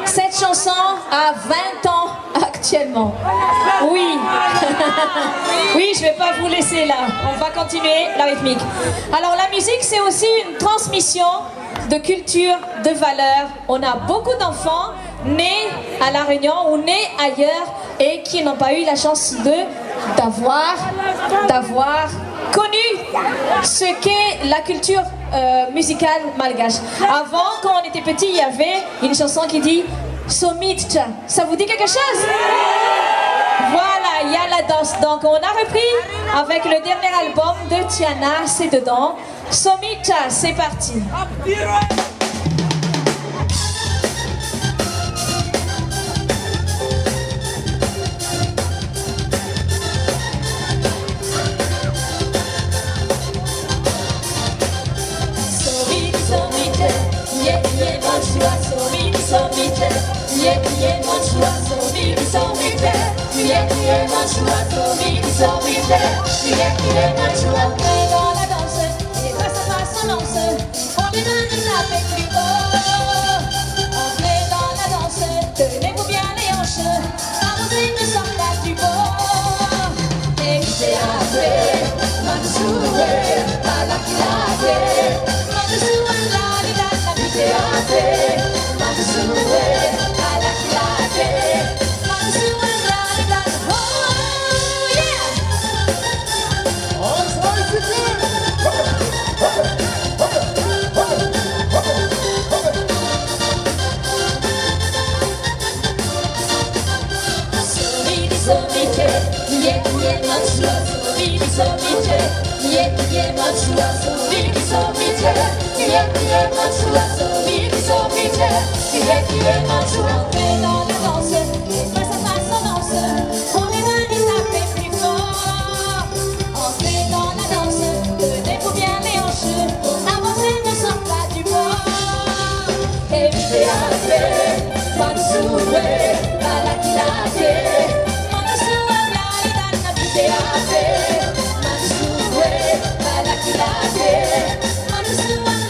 Cette chanson a 20 ans actuellement. Oui. Oui, je ne vais pas vous laisser là. On va continuer la rythmique. Alors la musique, c'est aussi une transmission de culture, de valeurs. On a beaucoup d'enfants nés à La Réunion ou nés ailleurs et qui n'ont pas eu la chance d'avoir connu ce qu'est la culture musicale malgache. Avant, quand on était petit, il y avait une chanson qui dit Somitcha. Ça vous dit quelque chose? Voilà, il y a la danse. Donc on a repris avec le dernier album de Tiana, c'est dedans. Somitcha, c'est parti. Dans la danse, et face à face on lance, on est venu taper plus fort. Entrez dans la danse, tenez-vous bien les hanches, avancez ne sortent pas du bord. Et c'est après, Mansouré, Balakilade, Mansouré, la vie est après, Mansouré, Balakilade, Mansouré, Entrez dans la danse, et face à face on danse, on est venu taper plus fort. Entrez dans la danse, tenez-vous bien les hanches, avancez ne sort pas du bord. Et c'est après, Mansouré, Balakilade, Mansouré, la vie est après, Mansouré, Balakilade, Mansouré.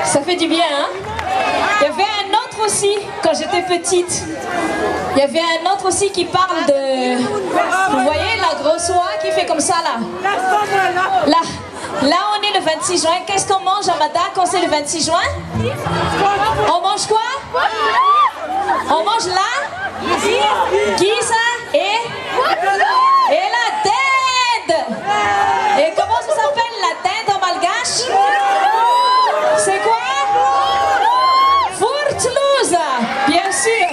Ça fait du bien, hein? Il y avait un autre aussi, quand j'étais petite. Il y avait un autre aussi qui parle de... Vous voyez la grosse oie qui fait comme ça, là? Là, on est le 26 juin. Qu'est-ce qu'on mange à Mada quand c'est le 26 juin? On mange quoi? On mange la guise et la dinde. Et comment ça s'appelle la dinde en malgache? C'est quoi? Fourtlouse, bien sûr.